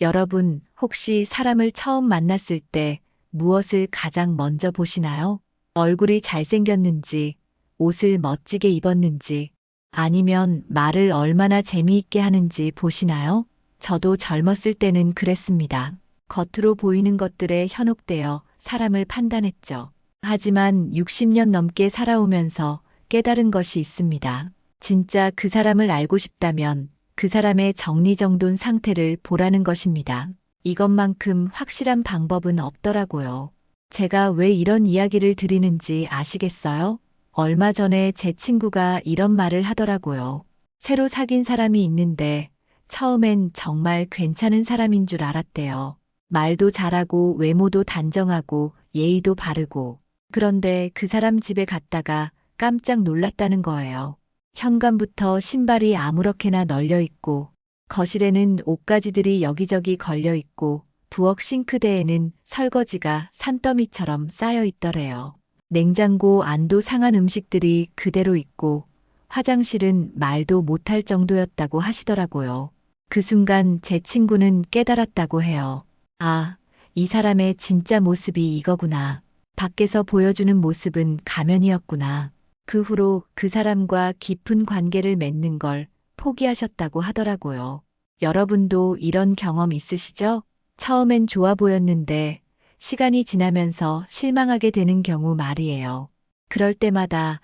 여러분, 혹시 사람을 처음 만났을 때 무엇을 가장 먼저 보시나요? 얼굴이 잘생겼는지, 옷을 멋지게 입었는지, 아니면 말을 얼마나 재미있게 하는지 보시나요? 저도 젊었을 때는 그랬습니다. 겉으로 보이는 것들에 현혹되어 사람을 판단했죠. 하지만 60년 넘게 살아오면서 깨달은 것이 있습니다. 진짜 그 사람을 알고 싶다면 그 사람의 정리정돈 상태를 보라는 것입니다. 이것만큼 확실한 방법은 없더라고요. 제가 왜 이런 이야기를 드리는지 아시겠어요? 얼마 전에 제 친구가 이런 말을 하더라고요. 새로 사귄 사람이 있는데 처음엔 정말 괜찮은 사람인 줄 알았대요. 말도 잘하고 외모도 단정하고 예의도 바르고. 그런데 그 사람 집에 갔다가 깜짝 놀랐다는 거예요. 현관부터 신발이 아무렇게나 널려 있고, 거실에는 옷가지들이 여기저기 걸려 있고, 부엌 싱크대에는 설거지가 산더미처럼 쌓여 있더래요. 냉장고 안도 상한 음식들이 그대로 있고, 화장실은 말도 못할 정도였다고 하시더라고요. 그 순간 제 친구는 깨달았다고 해요. 아, 이 사람의 진짜 모습이 이거구나. 밖에서 보여주는 모습은 가면이었구나. 그 후로 그 사람과 깊은 관계를 맺는 걸 포기하셨다고 하더라고요. 여러분도 이런 경험 있으시죠? 처음엔 좋아 보였는데 시간이 지나면서 실망하게 되는 경우 말이에요. 그럴 때마다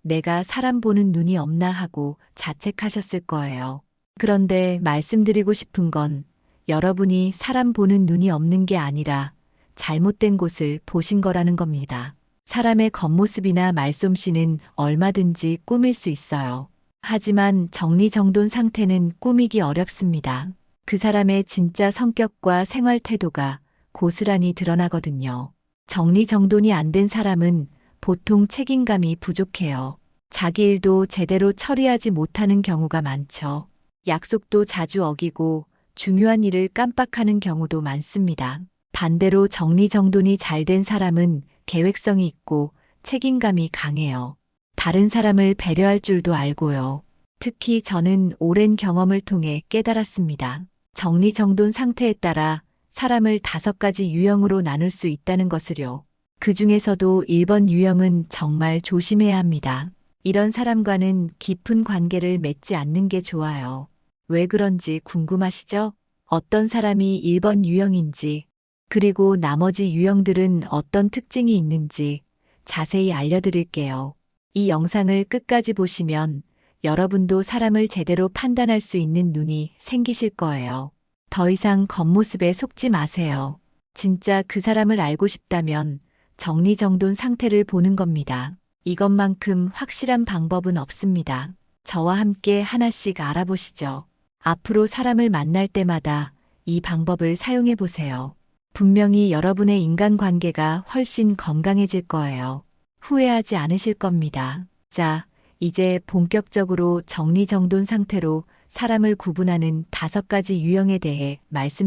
내가 사람 보는 눈이 없나 하고 자책하셨을 거예요. 그런데 말씀드리고 싶은 건 여러분이 사람 보는 눈이 없는 게 아니라 잘못된 곳을 보신 거라는 겁니다. 사람의 겉모습이나 말솜씨는 얼마든지 꾸밀 수 있어요. 하지만 정리정돈 상태는 꾸미기 어렵습니다. 그 사람의 진짜 성격과 생활 태도가 고스란히 드러나거든요. 정리정돈이 안 된 사람은 보통 책임감이 부족해요. 자기 일도 제대로 처리하지 못하는 경우가 많죠. 약속도 자주 어기고 중요한 일을 깜빡하는 경우도 많습니다. 반대로 정리정돈이 잘 된 사람은 계획성이 있고 책임감이 강해요. 다른 사람을 배려할 줄도 알고요. 특히 저는 오랜 경험을 통해 깨달았습니다. 정리정돈 상태에 따라 사람을 5가지 유형으로 나눌 수 있다는 것을요. 그 중에서도 1번 유형은 정말 조심해야 합니다. 이런 사람과는 깊은 관계를 맺지 않는 게 좋아요. 왜 그런지 궁금하시죠? 어떤 사람이 1번 유형인지, 그리고 나머지 유형들은 어떤 특징이 있는지 자세히 알려드릴게요. 이 영상을 끝까지 보시면 여러분도 사람을 제대로 판단할 수 있는 눈이 생기실 거예요. 더 이상 겉모습에 속지 마세요. 진짜 그 사람을 알고 싶다면 정리정돈 상태를 보는 겁니다. 이것만큼 확실한 방법은 없습니다. 저와 함께 하나씩 알아보시죠. 앞으로 사람을 만날 때마다 이 방법을 사용해 보세요. 분명히 여러분의 인간관계가 훨씬 건강해질 거예요. 후회하지 않으실 겁니다. 자, 이제 본격적으로 정리정돈 상태로 사람을 구분하는 5가지 유형에 대해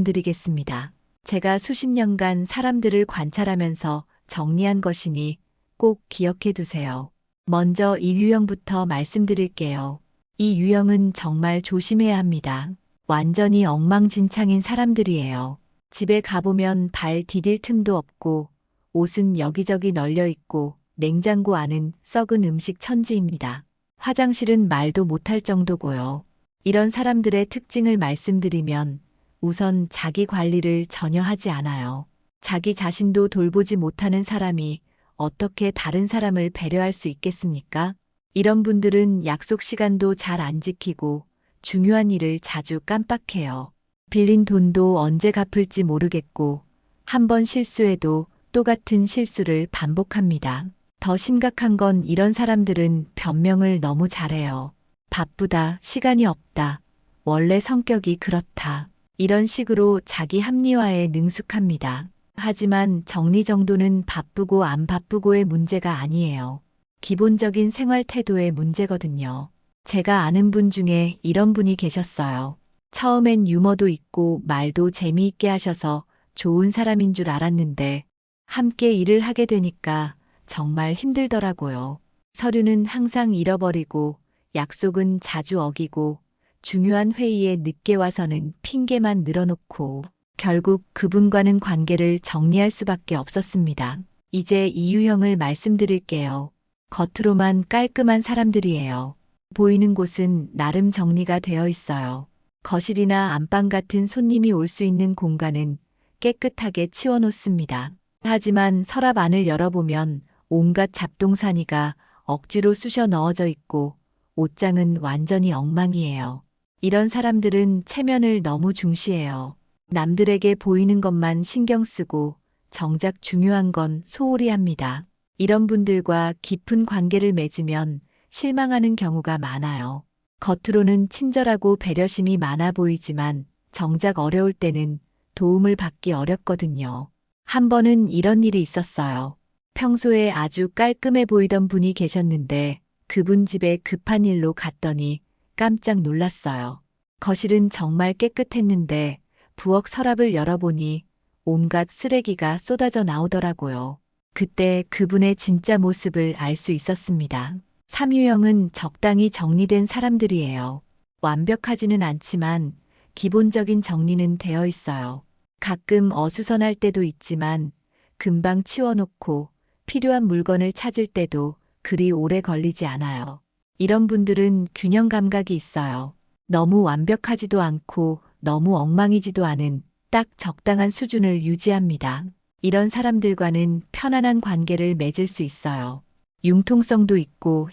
말씀드리겠습니다. 제가 수십 년간 사람들을 관찰하면서 정리한 것이니 꼭 기억해 두세요. 먼저 1유형부터 말씀드릴게요. 이 유형은 정말 조심해야 합니다. 완전히 엉망진창인 사람들이에요. 집에 가보면 발 디딜 틈도 없고 옷은 여기저기 널려 있고 냉장고 안은 썩은 음식 천지입니다. 화장실은 말도 못할 정도고요. 이런 사람들의 특징을 말씀드리면 우선 자기 관리를 전혀 하지 않아요. 자기 자신도 돌보지 못하는 사람이 어떻게 다른 사람을 배려할 수 있겠습니까? 이런 분들은 약속 시간도 잘 안 지키고 중요한 일을 자주 깜빡해요. 빌린 돈도 언제 갚을지 모르겠고 한 번 실수해도 똑같은 실수를 반복합니다. 더 심각한 건 이런 사람들은 변명을 너무 잘해요. 바쁘다, 시간이 없다, 원래 성격이 그렇다. 이런 식으로 자기 합리화에 능숙합니다. 하지만 정리정돈은 바쁘고 안 바쁘고의 문제가 아니에요. 기본적인 생활 태도의 문제거든요. 제가 아는 분 중에 이런 분이 계셨어요. 처음엔 유머도 있고 말도 재미있게 하셔서 좋은 사람인 줄 알았는데 함께 일을 하게 되니까 정말 힘들더라고요. 서류는 항상 잃어버리고 약속은 자주 어기고 중요한 회의에 늦게 와서는 핑계만 늘어놓고 결국 그분과는 관계를 정리할 수밖에 없었습니다. 이제 이유형을 말씀드릴게요. 겉으로만 깔끔한 사람들이에요. 보이는 곳은 나름 정리가 되어 있어요. 거실이나 안방 같은 손님이 올 수 있는 공간은 깨끗하게 치워놓습니다. 하지만 서랍 안을 열어보면 온갖 잡동사니가 억지로 쑤셔 넣어져 있고 옷장은 완전히 엉망이에요. 이런 사람들은 체면을 너무 중시해요. 남들에게 보이는 것만 신경 쓰고 정작 중요한 건 소홀히 합니다. 이런 분들과 깊은 관계를 맺으면 실망하는 경우가 많아요. 겉으로는 친절하고 배려심이 많아 보이지만 정작 어려울 때는 도움을 받기 어렵거든요. 한 번은 이런 일이 있었어요. 평소에 아주 깔끔해 보이던 분이 계셨는데 그분 집에 급한 일로 갔더니 깜짝 놀랐어요. 거실은 정말 깨끗했는데 부엌 서랍을 열어보니 온갖 쓰레기가 쏟아져 나오더라고요. 그때 그분의 진짜 모습을 알 수 있었습니다. 삼유형은 적당히 정리된 사람들이에요. 완벽하지는 않지만 기본적인 정리는 되어 있어요. 가끔 어수선할 때도 있지만 금방 치워놓고 필요한 물건을 찾을 때도 그리 오래 걸리지 않아요. 이런 분들은 균형 감각이 있어요. 너무 완벽하지도 않고 너무 엉망이지도 않은 딱 적당한 수준을 유지합니다. 이런 사람들과는 편안한 관계를 맺을 수 있어요. 융통성도 있고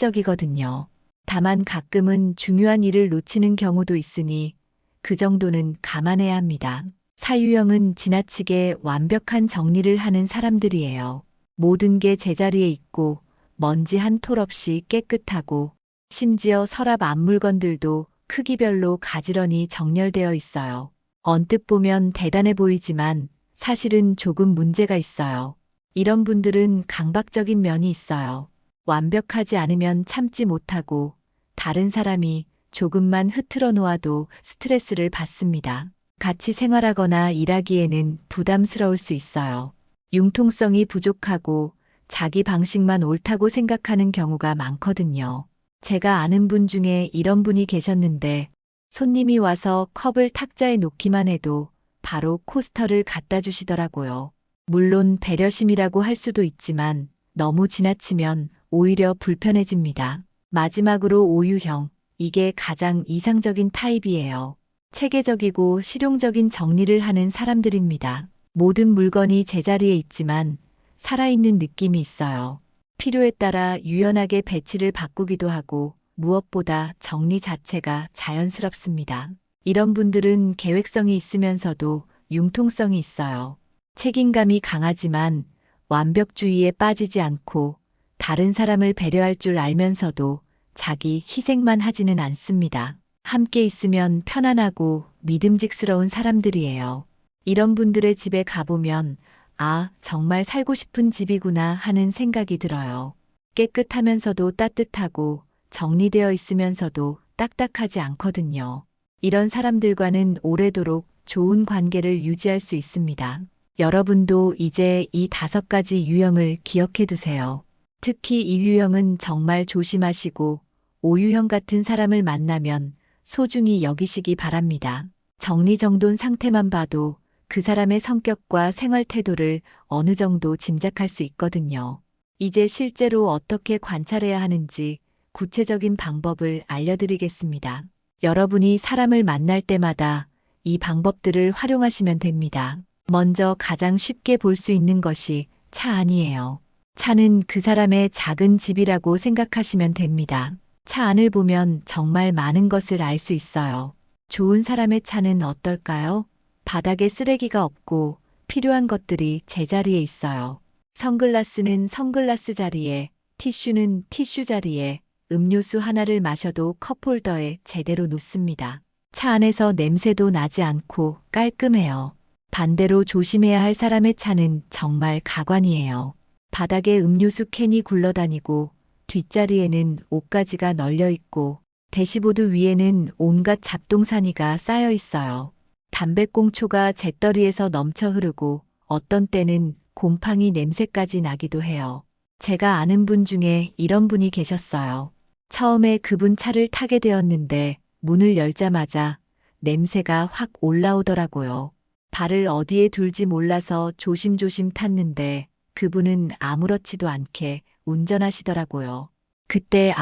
현실적이거든요. 다만 가끔은 중요한 일을 놓치는 경우도 있으니 그 정도는 감안해야 합니다. 사유형은 지나치게 완벽한 정리를 하는 사람들이에요. 모든 게 제자리에 있고 먼지 한 톨 없이 깨끗하고 심지어 서랍 앞 물건들도 크기별로 가지런히 정렬되어 있어요. 언뜻 보면 대단해 보이지만 사실은 조금 문제가 있어요. 이런 분들은 강박적인 면이 있어요. 완벽하지 않으면 참지 못하고 다른 사람이 조금만 흐트러 놓아도 스트레스를 받습니다. 같이 생활하거나 일하기에는 부담스러울 수 있어요. 융통성이 부족하고 자기 방식만 옳다고 생각하는 경우가 많거든요. 제가 아는 분 중에 이런 분이 계셨는데 손님이 와서 컵을 탁자에 놓기만 해도 바로 코스터를 갖다 주시더라고요. 물론 배려심이라고 할 수도 있지만 너무 지나치면 오히려 불편해집니다. 마지막으로 오유형, 이게 가장 이상적인 타입이에요. 체계적이고 실용적인 정리를 하는 사람들입니다. 모든 물건이 제자리에 있지만 살아있는 느낌이 있어요. 필요에 따라 유연하게 배치를 바꾸기도 하고 무엇보다 정리 자체가 자연스럽습니다. 이런 분들은 계획성이 있으면서도 융통성이 있어요. 책임감이 강하지만 완벽주의에 빠지지 않고 다른 사람을 배려할 줄 알면서도 자기 희생만 하지는 않습니다. 함께 있으면 편안하고 믿음직스러운 사람들이에요. 이런 분들의 집에 가보면 아, 정말 살고 싶은 집이구나 하는 생각이 들어요. 깨끗하면서도 따뜻하고 정리되어 있으면서도 딱딱하지 않거든요. 이런 사람들과는 오래도록 좋은 관계를 유지할 수 있습니다. 여러분도 이제 이 5가지 유형을 기억해 두세요. 특히 1유형은 정말 조심하시고 5유형 같은 사람을 만나면 소중히 여기시기 바랍니다. 정리정돈 상태만 봐도 그 사람의 성격과 생활 태도를 어느 정도 짐작할 수 있거든요. 이제 실제로 어떻게 관찰해야 하는지 구체적인 방법을 알려드리겠습니다. 여러분이 사람을 만날 때마다 이 방법들을 활용하시면 됩니다. 먼저 가장 쉽게 볼 수 있는 것이 차 안이에요. 차는 그 사람의 작은 집이라고 생각하시면 됩니다. 차 안을 보면 정말 많은 것을 알 수 있어요. 좋은 사람의 차는 어떨까요? 바닥에 쓰레기가 없고 필요한 것들이 제자리에 있어요. 선글라스는 선글라스 자리에, 티슈는 티슈 자리에, 음료수 하나를 마셔도 컵홀더에 제대로 놓습니다. 차 안에서 냄새도 나지 않고 깔끔해요. 반대로 조심해야 할 사람의 차는 정말 가관이에요. 바닥에 음료수 캔이 굴러다니고 뒷자리에는 옷가지가 널려 있고 대시보드 위에는 온갖 잡동사니가 쌓여 있어요. 담배꽁초가 재떨이에서 넘쳐 흐르고 어떤 때는 곰팡이 냄새까지 나기도 해요. 제가 아는 분 중에 이런 분이 계셨어요. 처음에 그분 차를 타게 되었는데 문을 열자마자 냄새가 확 올라오더라고요. 발을 어디에 둘지 몰라서 조심조심 탔는데 그분은 아무렇지도 않게 운전하시더라고요. 그때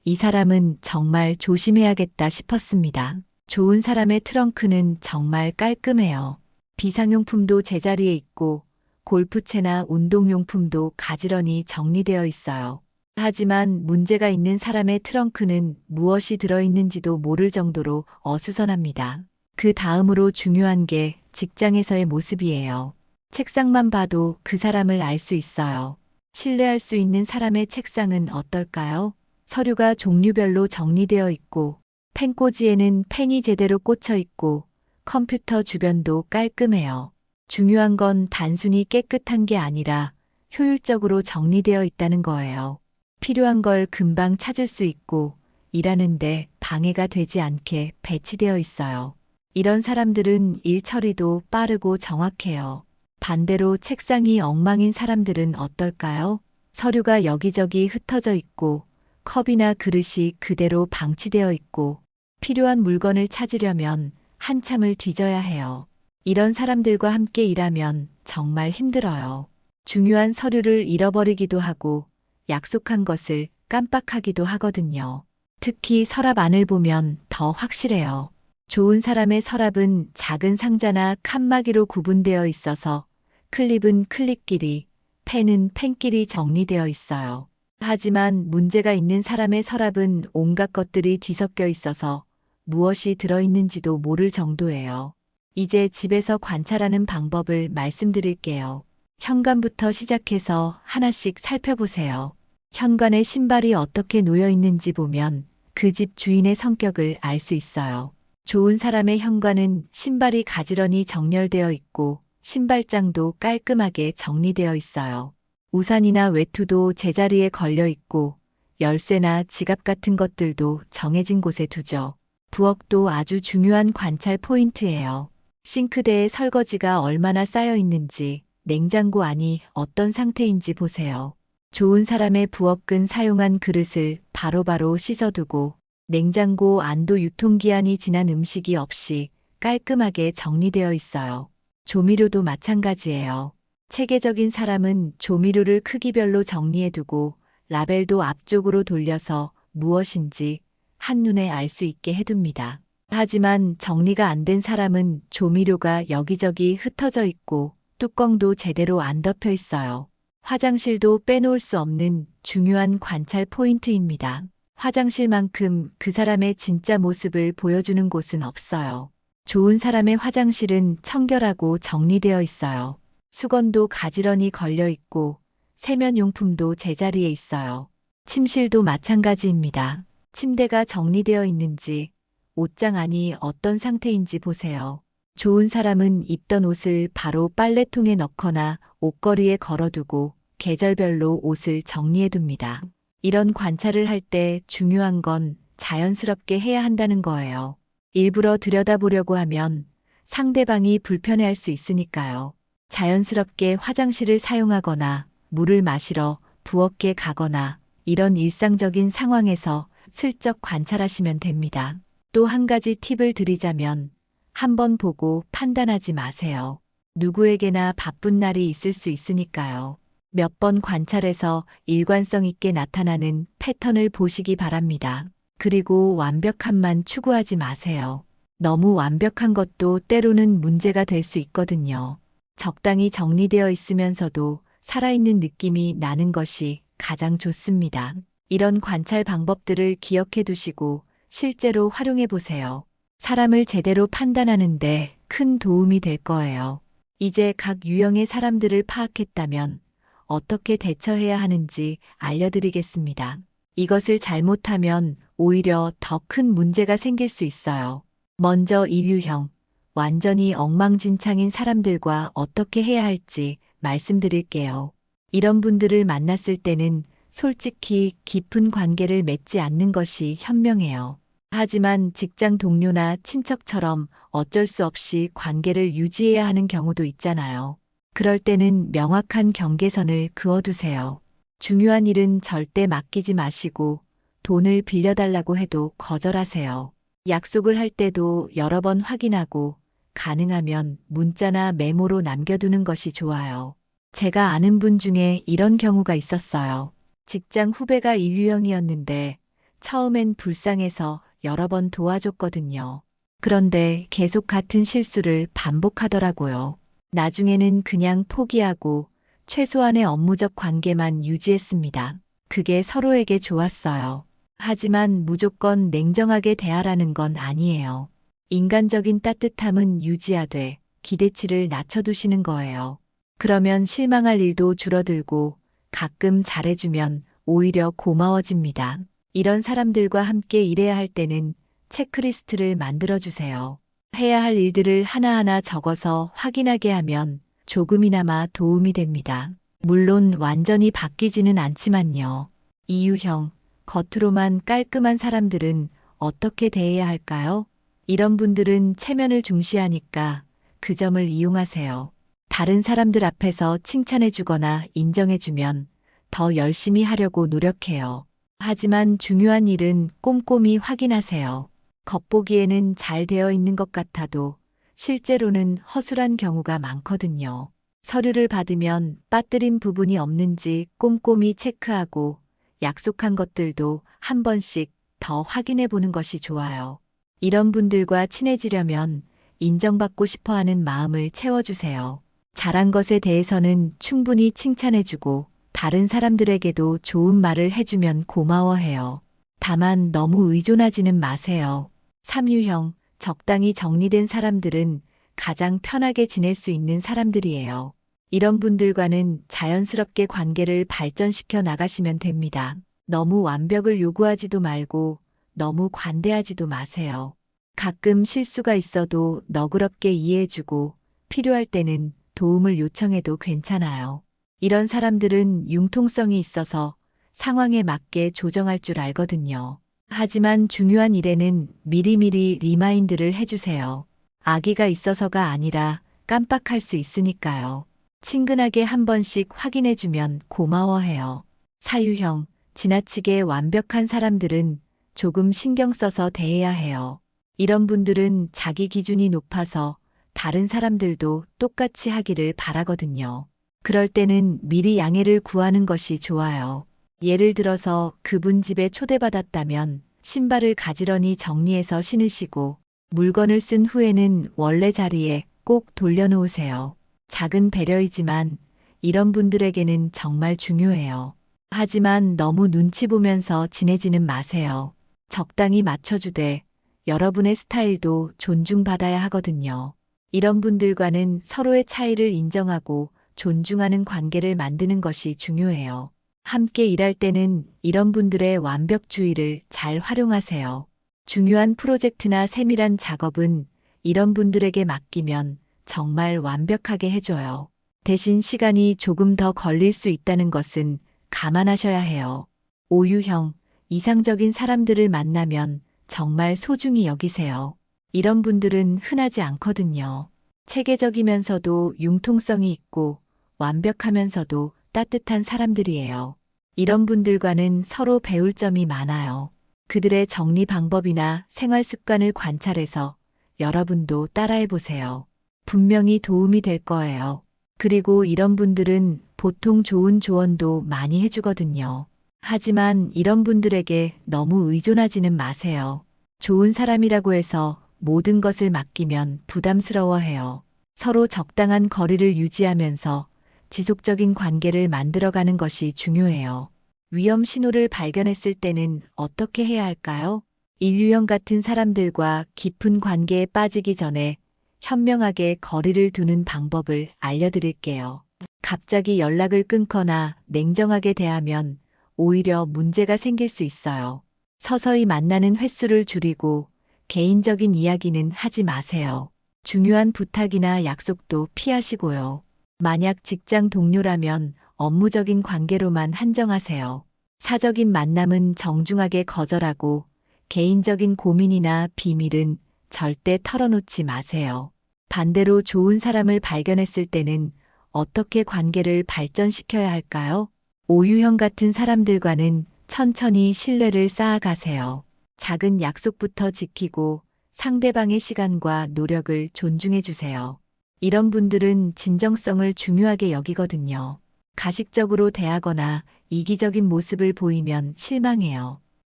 이 사람은 정말 조심해야겠다 싶었습니다. 좋은 사람의 트렁크는 정말 깔끔해요. 비상용품도 제자리에 있고 골프채나 운동용품도 가지런히 정리되어 있어요. 하지만 문제가 있는 사람의 트렁크는 무엇이 들어있는지도 모를 정도로 어수선합니다. 그 다음으로 중요한 게 직장에서의 모습이에요. 책상만 봐도 그 사람을 알 수 있어요. 신뢰할 수 있는 사람의 책상은 어떨까요? 서류가 종류별로 정리되어 있고, 펜꽂이에는 펜이 제대로 꽂혀 있고, 컴퓨터 주변도 깔끔해요. 중요한 건 단순히 깨끗한 게 아니라 효율적으로 정리되어 있다는 거예요. 필요한 걸 금방 찾을 수 있고, 일하는데 방해가 되지 않게 배치되어 있어요. 이런 사람들은 일 처리도 빠르고 정확해요. 반대로 책상이 엉망인 사람들은 어떨까요? 서류가 여기저기 흩어져 있고, 컵이나 그릇이 그대로 방치되어 있고, 필요한 물건을 찾으려면 한참을 뒤져야 해요. 이런 사람들과 함께 일하면 정말 힘들어요. 중요한 서류를 잃어버리기도 하고, 약속한 것을 깜빡하기도 하거든요. 특히 서랍 안을 보면 더 확실해요. 좋은 사람의 서랍은 작은 상자나 칸막이로 구분되어 있어서 클립은 클립끼리, 펜은 펜끼리 정리되어 있어요. 하지만 문제가 있는 사람의 서랍은 온갖 것들이 뒤섞여 있어서 무엇이 들어있는지도 모를 정도예요. 이제 집에서 관찰하는 방법을 말씀드릴게요. 현관부터 시작해서 하나씩 살펴보세요. 현관에 신발이 어떻게 놓여 있는지 보면 그 집 주인의 성격을 알 수 있어요. 좋은 사람의 현관은 신발이 가지런히 정렬되어 있고 신발장도 깔끔하게 정리되어 있어요. 우산이나 외투도 제자리에 걸려 있고 열쇠나 지갑 같은 것들도 정해진 곳에 두죠. 부엌도 아주 중요한 관찰 포인트예요. 싱크대에 설거지가 얼마나 쌓여 있는지, 냉장고 안이 어떤 상태인지 보세요. 좋은 사람의 부엌은 사용한 그릇을 바로바로 씻어두고 냉장고 안도 유통기한이 지난 음식이 없이 깔끔하게 정리되어 있어요. 조미료도 마찬가지예요. 체계적인 사람은 조미료를 크기별로 정리해두고 라벨도 앞쪽으로 돌려서 무엇인지 한눈에 알 수 있게 해둡니다. 하지만 정리가 안 된 사람은 조미료가 여기저기 흩어져 있고 뚜껑도 제대로 안 덮여 있어요. 화장실도 빼놓을 수 없는 중요한 관찰 포인트입니다. 화장실만큼 그 사람의 진짜 모습을 보여주는 곳은 없어요. 좋은 사람의 화장실은 청결하고 정리되어 있어요. 수건도 가지런히 걸려 있고 세면용품도 제자리에 있어요. 침실도 마찬가지입니다. 침대가 정리되어 있는지, 옷장 안이 어떤 상태인지 보세요. 좋은 사람은 입던 옷을 바로 빨래통에 넣거나 옷걸이에 걸어두고 계절별로 옷을 정리해둡니다. 이런 관찰을 할 때 중요한 건 자연스럽게 해야 한다는 거예요. 일부러 들여다보려고 하면 상대방이 불편해할 수 있으니까요. 자연스럽게 화장실을 사용하거나 물을 마시러 부엌에 가거나 이런 일상적인 상황에서 슬쩍 관찰하시면 됩니다. 또 한 가지 팁을 드리자면 한번 보고 판단하지 마세요. 누구에게나 바쁜 날이 있을 수 있으니까요. 몇 번 관찰해서 일관성 있게 나타나는 패턴을 보시기 바랍니다. 그리고 완벽함만 추구하지 마세요. 너무 완벽한 것도 때로는 문제가 될 수 있거든요. 적당히 정리되어 있으면서도 살아있는 느낌이 나는 것이 가장 좋습니다. 이런 관찰 방법들을 기억해 두시고 실제로 활용해 보세요. 사람을 제대로 판단하는데 큰 도움이 될 거예요. 이제 각 유형의 사람들을 파악했다면 어떻게 대처해야 하는지 알려드리겠습니다. 이것을 잘못하면 오히려 더 큰 문제가 생길 수 있어요. 먼저 1유형, 완전히 엉망진창인 사람들과 어떻게 해야 할지 말씀드릴게요. 이런 분들을 만났을 때는 솔직히 깊은 관계를 맺지 않는 것이 현명해요. 하지만 직장 동료나 친척처럼 어쩔 수 없이 관계를 유지해야 하는 경우도 있잖아요. 그럴 때는 명확한 경계선을 그어두세요. 중요한 일은 절대 맡기지 마시고 돈을 빌려달라고 해도 거절하세요. 약속을 할 때도 여러 번 확인하고 가능하면 문자나 메모로 남겨두는 것이 좋아요. 제가 아는 분 중에 이런 경우가 있었어요. 직장 후배가 인류형이었는데 처음엔 불쌍해서 여러 번 도와줬거든요. 그런데 계속 같은 실수를 반복하더라고요. 나중에는 그냥 포기하고 최소한의 업무적 관계만 유지했습니다. 그게 서로에게 좋았어요. 하지만 무조건 냉정하게 대하라는 건 아니에요. 인간적인 따뜻함은 유지하되 기대치를 낮춰두시는 거예요. 그러면 실망할 일도 줄어들고 가끔 잘해주면 오히려 고마워집니다. 이런 사람들과 함께 일해야 할 때는 체크리스트를 만들어주세요. 해야 할 일들을 하나하나 적어서 확인하게 하면 조금이나마 도움이 됩니다. 물론 완전히 바뀌지는 않지만요. 이유형, 겉으로만 깔끔한 사람들은 어떻게 대해야 할까요? 이런 분들은 체면을 중시하니까 그 점을 이용하세요. 다른 사람들 앞에서 칭찬해주거나 인정해주면 더 열심히 하려고 노력해요. 하지만 중요한 일은 꼼꼼히 확인하세요. 겉보기에는 잘 되어 있는 것 같아도 실제로는 허술한 경우가 많거든요. 서류를 받으면 빠뜨린 부분이 없는지 꼼꼼히 체크하고 약속한 것들도 한 번씩 더 확인해 보는 것이 좋아요. 이런 분들과 친해지려면 인정받고 싶어 하는 마음을 채워주세요. 잘한 것에 대해서는 충분히 칭찬해주고 다른 사람들에게도 좋은 말을 해주면 고마워해요. 다만 너무 의존하지는 마세요. 삼유형, 적당히 정리된 사람들은 가장 편하게 지낼 수 있는 사람들이에요. 이런 분들과는 자연스럽게 관계를 발전시켜 나가시면 됩니다. 너무 완벽을 요구하지도 말고 너무 관대하지도 마세요. 가끔 실수가 있어도 너그럽게 이해해주고 필요할 때는 도움을 요청해도 괜찮아요. 이런 사람들은 융통성이 있어서 상황에 맞게 조정할 줄 알거든요. 하지만 중요한 일에는 미리미리 리마인드를 해주세요. 악의가 있어서가 아니라 깜빡할 수 있으니까요. 친근하게 한 번씩 확인해주면 고마워해요. 사유형, 지나치게 완벽한 사람들은 조금 신경 써서 대해야 해요. 이런 분들은 자기 기준이 높아서 다른 사람들도 똑같이 하기를 바라거든요. 그럴 때는 미리 양해를 구하는 것이 좋아요. 예를 들어서 그분 집에 초대받았다면 신발을 가지런히 정리해서 신으시고 물건을 쓴 후에는 원래 자리에 꼭 돌려놓으세요. 작은 배려이지만 이런 분들에게는 정말 중요해요. 하지만 너무 눈치 보면서 지내지는 마세요. 적당히 맞춰주되 여러분의 스타일도 존중받아야 하거든요. 이런 분들과는 서로의 차이를 인정하고 존중하는 관계를 만드는 것이 중요해요. 함께 일할 때는 이런 분들의 완벽주의를 잘 활용하세요. 중요한 프로젝트나 세밀한 작업은 이런 분들에게 맡기면 정말 완벽하게 해줘요. 대신 시간이 조금 더 걸릴 수 있다는 것은 감안하셔야 해요. 오유형, 이상적인 사람들을 만나면 정말 소중히 여기세요. 이런 분들은 흔하지 않거든요. 체계적이면서도 융통성이 있고 완벽하면서도 따뜻한 사람들이에요. 이런 분들과는 서로 배울 점이 많아요. 그들의 정리 방법이나 생활 습관을 관찰해서 여러분도 따라해 보세요. 분명히 도움이 될 거예요. 그리고 이런 분들은 보통 좋은 조언도 많이 해주거든요. 하지만 이런 분들에게 너무 의존하지는 마세요. 좋은 사람이라고 해서 모든 것을 맡기면 부담스러워해요. 서로 적당한 거리를 유지하면서 지속적인 관계를 만들어가는 것이 중요해요. 위험 신호를 발견했을 때는 어떻게 해야 할까요? 인류형 같은 사람들과 깊은 관계에 빠지기 전에 현명하게 거리를 두는 방법을 알려드릴게요. 갑자기 연락을 끊거나 냉정하게 대하면 오히려 문제가 생길 수 있어요. 서서히 만나는 횟수를 줄이고 개인적인 이야기는 하지 마세요. 중요한 부탁이나 약속도 피하시고요. 만약 직장 동료라면 업무적인 관계로만 한정하세요. 사적인 만남은 정중하게 거절하고 개인적인 고민이나 비밀은 절대 털어놓지 마세요. 반대로 좋은 사람을 발견했을 때는 어떻게 관계를 발전시켜야 할까요? 오유형 같은 사람들과는 천천히 신뢰를 쌓아가세요. 작은 약속부터 지키고 상대방의 시간과 노력을 존중해 주세요. 이런 분들은 진정성을 중요하게 여기거든요. 가식적으로 대하거나 이기적인 모습을 보이면 실망해요.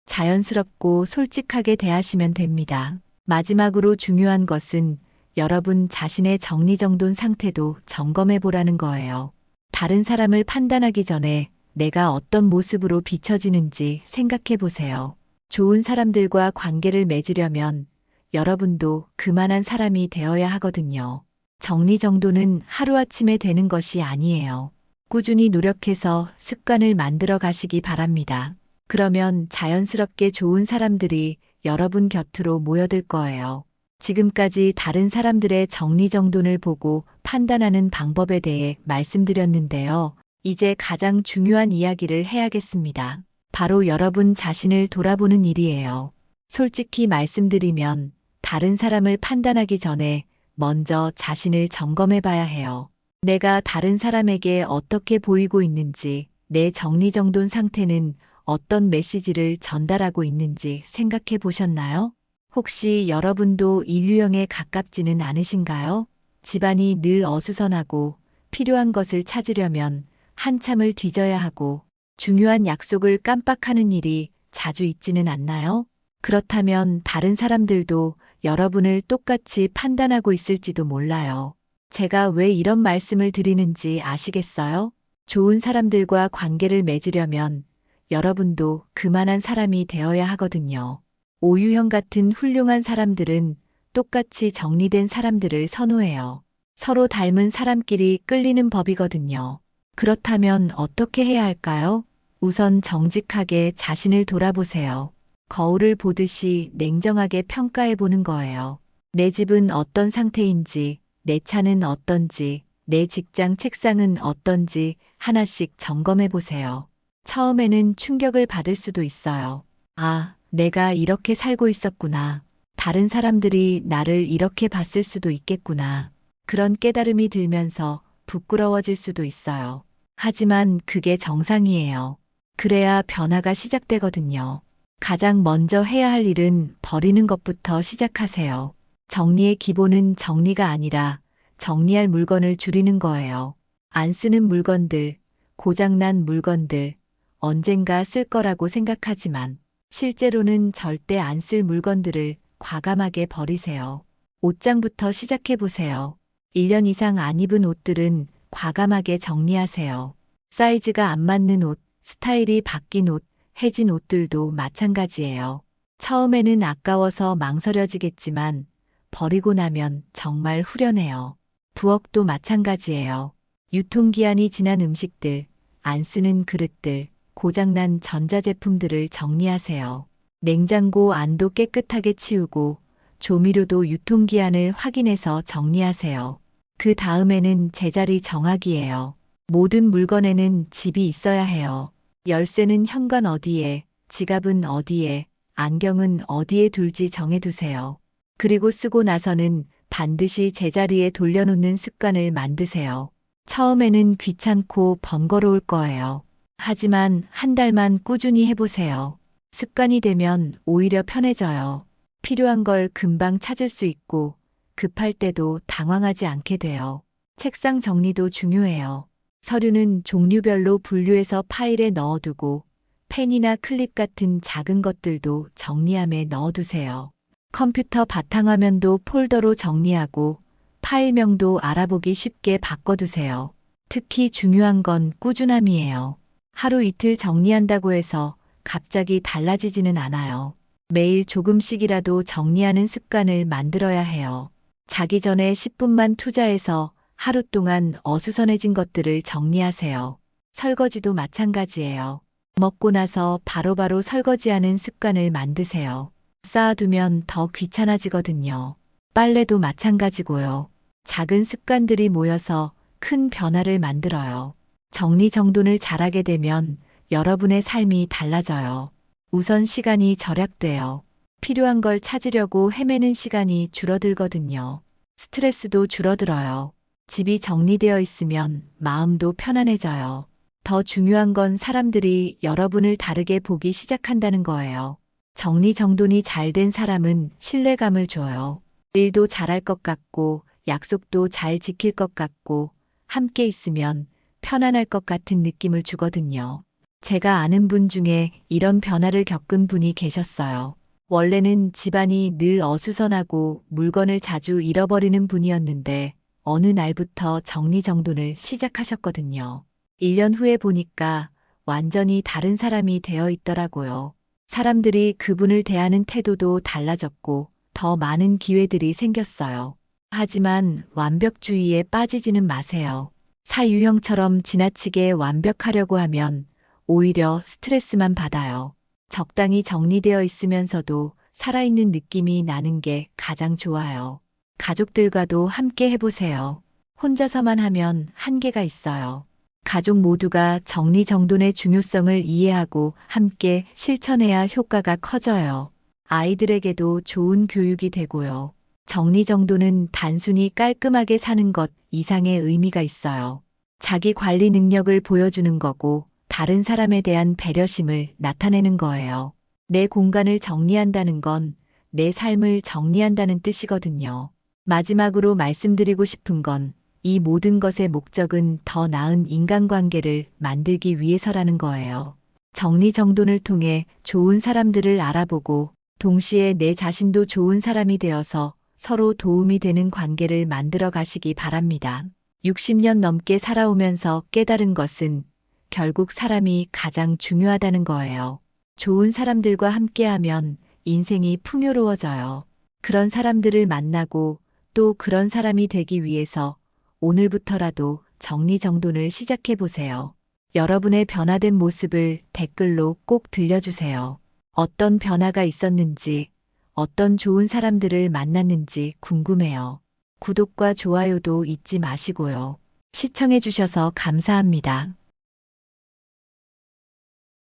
자연스럽고 솔직하게 대하시면 됩니다. 마지막으로 중요한 것은 여러분 자신의 정리정돈 상태도 점검해 보라는 거예요. 다른 사람을 판단하기 전에 내가 어떤 모습으로 비춰지는지 생각해 보세요. 좋은 사람들과 관계를 맺으려면 여러분도 그만한 사람이 되어야 하거든요. 정리정돈은 하루아침에 되는 것이 아니에요. 꾸준히 노력해서 습관을 만들어 가시기 바랍니다. 그러면 자연스럽게 좋은 사람들이 여러분 곁으로 모여들 거예요. 지금까지 다른 사람들의 정리정돈을 보고 판단하는 방법에 대해 말씀드렸는데요. 이제 가장 중요한 이야기를 해야겠습니다. 바로 여러분 자신을 돌아보는 일이에요. 솔직히 말씀드리면 다른 사람을 판단하기 전에 먼저 자신을 점검해 봐야 해요. 내가 다른 사람에게 어떻게 보이고 있는지, 내 정리정돈 상태는 어떤 메시지를 전달하고 있는지 생각해 보셨나요? 혹시 여러분도 인류형에 가깝지는 않으신가요? 집안이 늘 어수선하고 필요한 것을 찾으려면 한참을 뒤져야 하고 중요한 약속을 깜빡하는 일이 자주 있지는 않나요? 그렇다면 다른 사람들도 여러분을 똑같이 판단하고 있을지도 몰라요. 제가 왜 이런 말씀을 드리는지 아시겠어요? 좋은 사람들과 관계를 맺으려면 여러분도 그만한 사람이 되어야 하거든요. 오유형 같은 훌륭한 사람들은 똑같이 정리된 사람들을 선호해요. 서로 닮은 사람끼리 끌리는 법이거든요. 그렇다면 어떻게 해야 할까요? 우선 정직하게 자신을 돌아보세요. 거울을 보듯이 냉정하게 평가해 보는 거예요. 내 집은 어떤 상태인지, 내 차는 어떤지, 내 직장 책상은 어떤지 하나씩 점검해 보세요. 처음에는 충격을 받을 수도 있어요. 아, 내가 이렇게 살고 있었구나. 다른 사람들이 나를 이렇게 봤을 수도 있겠구나. 그런 깨달음이 들면서 부끄러워질 수도 있어요. 하지만 그게 정상이에요. 그래야 변화가 시작되거든요. 가장 먼저 해야 할 일은 버리는 것부터 시작하세요. 정리의 기본은 정리가 아니라 정리할 물건을 줄이는 거예요. 안 쓰는 물건들, 고장난 물건들, 언젠가 쓸 거라고 생각하지만 실제로는 절대 안 쓸 물건들을 과감하게 버리세요. 옷장부터 시작해 보세요. 1년 이상 안 입은 옷들은 과감하게 정리하세요. 사이즈가 안 맞는 옷, 스타일이 바뀐 옷, 해진 옷들도 마찬가지예요. 처음에는 아까워서 망설여지겠지만 버리고 나면 정말 후련해요. 부엌도 마찬가지예요. 유통기한이 지난 음식들, 안 쓰는 그릇들, 고장난 전자제품들을 정리하세요. 냉장고 안도 깨끗하게 치우고 조미료도 유통기한을 확인해서 정리하세요. 그 다음에는 제자리 정하기예요. 모든 물건에는 집이 있어야 해요. 열쇠는 현관 어디에, 지갑은 어디에, 안경은 어디에 둘지 정해두세요. 그리고 쓰고 나서는 반드시 제자리에 돌려놓는 습관을 만드세요. 처음에는 귀찮고 번거로울 거예요. 하지만 한 달만 꾸준히 해보세요. 습관이 되면 오히려 편해져요. 필요한 걸 금방 찾을 수 있고 급할 때도 당황하지 않게 돼요. 책상 정리도 중요해요. 서류는 종류별로 분류해서 파일에 넣어두고 펜이나 클립 같은 작은 것들도 정리함에 넣어두세요. 컴퓨터 바탕화면도 폴더로 정리하고 파일명도 알아보기 쉽게 바꿔두세요. 특히 중요한 건 꾸준함이에요. 하루 이틀 정리한다고 해서 갑자기 달라지지는 않아요. 매일 조금씩이라도 정리하는 습관을 만들어야 해요. 자기 전에 10분만 투자해서 하루 동안 어수선해진 것들을 정리하세요. 설거지도 마찬가지예요. 먹고 나서 바로바로 설거지하는 습관을 만드세요. 쌓아두면 더 귀찮아지거든요. 빨래도 마찬가지고요. 작은 습관들이 모여서 큰 변화를 만들어요. 정리정돈을 잘하게 되면 여러분의 삶이 달라져요. 우선 시간이 절약돼요. 필요한 걸 찾으려고 헤매는 시간이 줄어들거든요. 스트레스도 줄어들어요. 집이 정리되어 있으면 마음도 편안해져요. 더 중요한 건 사람들이 여러분을 다르게 보기 시작한다는 거예요. 정리정돈이 잘 된 사람은 신뢰감을 줘요. 일도 잘할 것 같고, 약속도 잘 지킬 것 같고, 함께 있으면 편안할 것 같은 느낌을 주거든요. 제가 아는 분 중에 이런 변화를 겪은 분이 계셨어요. 원래는 집안이 늘 어수선하고 물건을 자주 잃어버리는 분이었는데 어느 날부터 정리정돈을 시작하셨거든요. 1년 후에 보니까 완전히 다른 사람이 되어 있더라고요. 사람들이 그분을 대하는 태도도 달라졌고 더 많은 기회들이 생겼어요. 하지만 완벽주의에 빠지지는 마세요. 사유형처럼 지나치게 완벽하려고 하면 오히려 스트레스만 받아요. 적당히 정리되어 있으면서도 살아있는 느낌이 나는 게 가장 좋아요. 가족들과도 함께 해보세요. 혼자서만 하면 한계가 있어요. 가족 모두가 정리정돈의 중요성을 이해하고 함께 실천해야 효과가 커져요. 아이들에게도 좋은 교육이 되고요. 정리정돈은 단순히 깔끔하게 사는 것 이상의 의미가 있어요. 자기 관리 능력을 보여주는 거고 다른 사람에 대한 배려심을 나타내는 거예요. 내 공간을 정리한다는 건 내 삶을 정리한다는 뜻이거든요. 마지막으로 말씀드리고 싶은 건 이 모든 것의 목적은 더 나은 인간관계를 만들기 위해서라는 거예요. 정리정돈을 통해 좋은 사람들을 알아보고 동시에 내 자신도 좋은 사람이 되어서 서로 도움이 되는 관계를 만들어 가시기 바랍니다. 60년 넘게 살아오면서 깨달은 것은 결국 사람이 가장 중요하다는 거예요. 좋은 사람들과 함께하면 인생이 풍요로워져요. 그런 사람들을 만나고 또 그런 사람이 되기 위해서 오늘부터라도 정리정돈을 시작해 보세요. 여러분의 변화된 모습을 댓글로 꼭 들려주세요. 어떤 변화가 있었는지, 어떤 좋은 사람들을 만났는지 궁금해요. 구독과 좋아요도 잊지 마시고요. 시청해 주셔서 감사합니다.